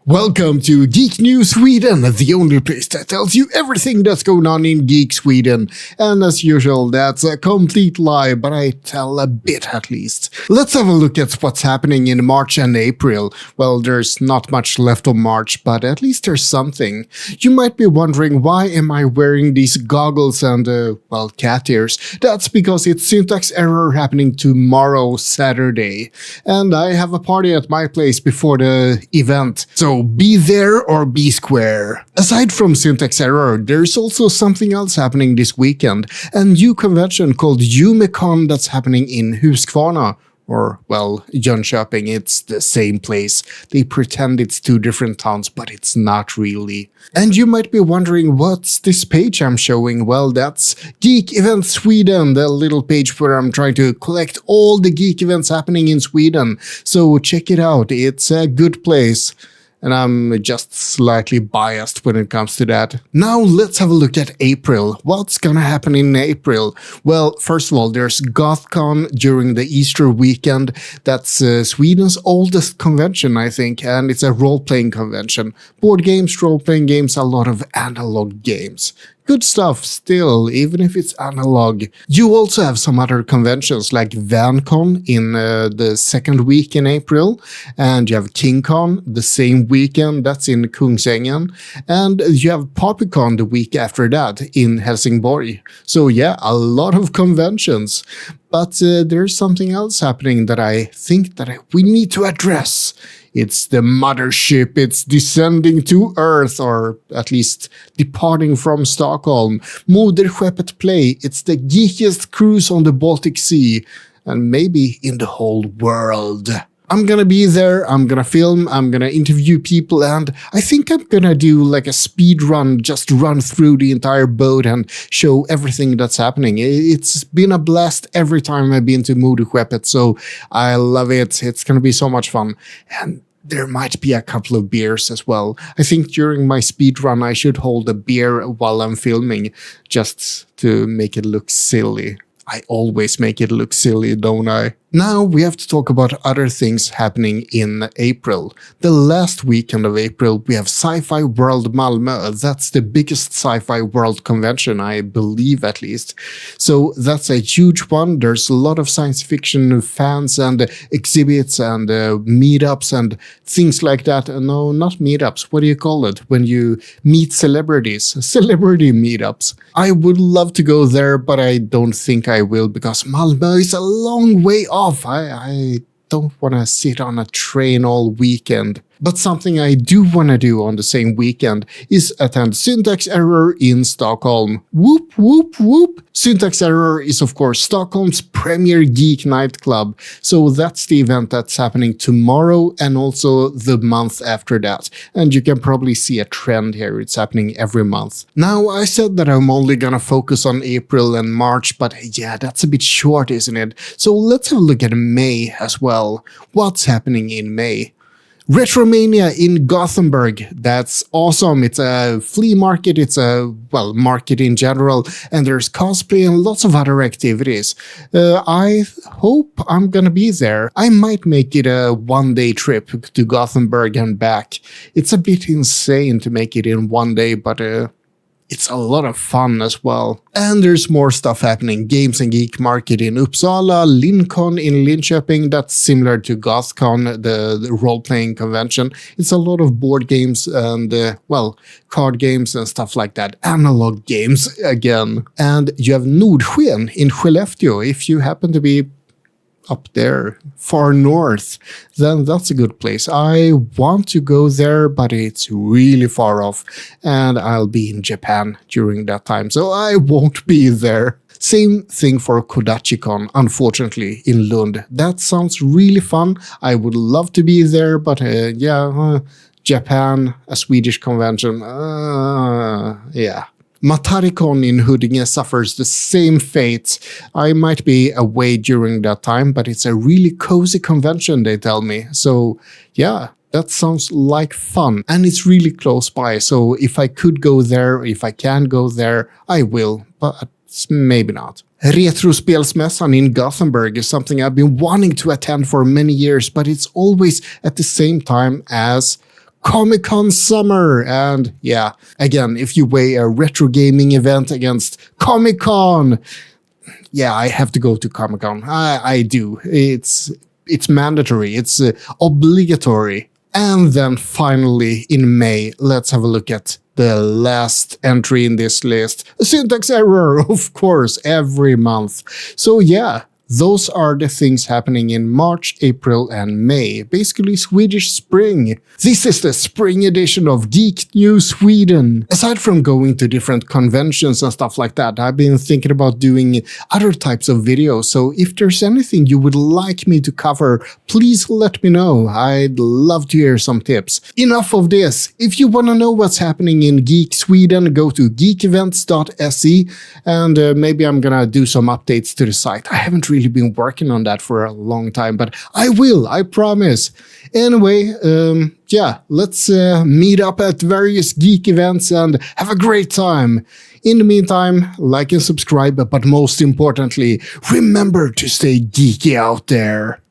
Welcome to Geek News Sweden, the only place that tells you everything that's going on in Geek Sweden. And as usual, that's a complete lie, but I tell a bit at least. Let's have a look at what's happening in March and April. Well, there's not much left of March, but at least there's something. You might be wondering, why am I wearing these goggles and, cat ears? That's because it's syntax error happening tomorrow, Saturday. And I have a party at my place before the event. So be there or be square. Aside from syntax error, there's also something else happening this weekend. A new convention called YumeCon that's happening in Huskvarna. Or, Jönköping, it's the same place. They pretend it's two different towns, but it's not really. And you might be wondering, what's this page I'm showing? Well, that's Geek Events Sweden, the little page where I'm trying to collect all the geek events happening in Sweden. So check it out, it's a good place. And I'm just slightly biased when it comes to that. Now let's have a look at April. What's gonna happen in April? Well, first of all, there's GothCon during the Easter weekend. That's Sweden's oldest convention, I think, and it's a role-playing convention. Board games, role-playing games, a lot of analog games. Good stuff still, even if it's analog. You also have some other conventions like VänCon in the second week in April, and you have KingCon the same weekend, that's in Kungsängen, and you have PopyCon the week after that in Helsingborg. So yeah, a lot of conventions. But there's something else happening that I think that we need to address. It's the mothership, it's descending to Earth, or at least departing from Stockholm. Moderskeppet Play, it's the geekiest cruise on the Baltic Sea, and maybe in the whole world. I'm gonna be there, I'm gonna film, I'm gonna interview people, and I think I'm gonna do like a speed run, just run through the entire boat and show everything that's happening. It's been a blast every time I've been to Moderskeppet, so I love it. It's gonna be so much fun. And there might be a couple of beers as well. I think during my speed run I should hold a beer while I'm filming, just to make it look silly. I always make it look silly, don't I? Now we have to talk about other things happening in April. The last weekend of April we have SciFiWorld Malmö. That's the biggest SciFiWorld convention, I believe at least. So that's a huge one. There's a lot of science fiction fans and exhibits and meetups and things like that. No, not meetups. What do you call it? When you meet celebrities. Celebrity meetups. I would love to go there, but I don't think I will because Malmö is a long way off. I don't want to sit on a train all weekend. But something I do want to do on the same weekend is attend Syntax Error in Stockholm. Whoop, whoop, whoop. Syntax Error is of course Stockholm's premier geek nightclub. So that's the event that's happening tomorrow and also the month after that. And you can probably see a trend here. It's happening every month. Now, I said that I'm only gonna focus on April and March, but yeah, that's a bit short, isn't it? So let's have a look at May as well. What's happening in May? RetroMania in Gothenburg. That's awesome. It's a flea market. It's a, market in general. And there's cosplay and lots of other activities. I hope I'm gonna be there. I might make it a one-day trip to Gothenburg and back. It's a bit insane to make it in one day, but it's a lot of fun as well. And there's more stuff happening. Games and Geek Market in Uppsala, LinCon in Linköping, that's similar to GothCon, the role-playing convention. It's a lot of board games and, card games and stuff like that. Analog games again. And you have Nordsken in Skellefteå. If you happen to be up there, far north, then that's a good place. I want to go there, but it's really far off, and I'll be in Japan during that time, so I won't be there. Same thing for KodachiCon, unfortunately, in Lund. That sounds really fun. I would love to be there, but Japan, a Swedish convention, yeah. Mattarikon in Huddinge suffers the same fate. I might be away during that time, but it's a really cozy convention, they tell me. So, yeah, that sounds like fun. And it's really close by, so if I could go there, if I can go there, I will, but maybe not. Retrospelsmässan in Gothenburg is something I've been wanting to attend for many years, but it's always at the same time as Comic-Con summer. And yeah, again, if you weigh a retro gaming event against Comic-Con, yeah, I have to go to Comic-Con. I do. It's mandatory. It's obligatory. And then finally in May, let's have a look at the last entry in this list. A syntax error, of course, every month. So yeah, those are the things happening in March, April, and May. Basically Swedish spring. This is the spring edition of Geek News Sweden. Aside from going to different conventions and stuff like that, I've been thinking about doing other types of videos. So if there's anything you would like me to cover, please let me know. I'd love to hear some tips. Enough of this. If you want to know what's happening in Geek Sweden, go to geekevents.se and maybe I'm gonna do some updates to the site. I haven't really been working on that for a long time, but I will, I promise. Anyway, yeah, let's meet up at various geek events and have a great time. In the meantime, like and subscribe, but most importantly, remember to stay geeky out there.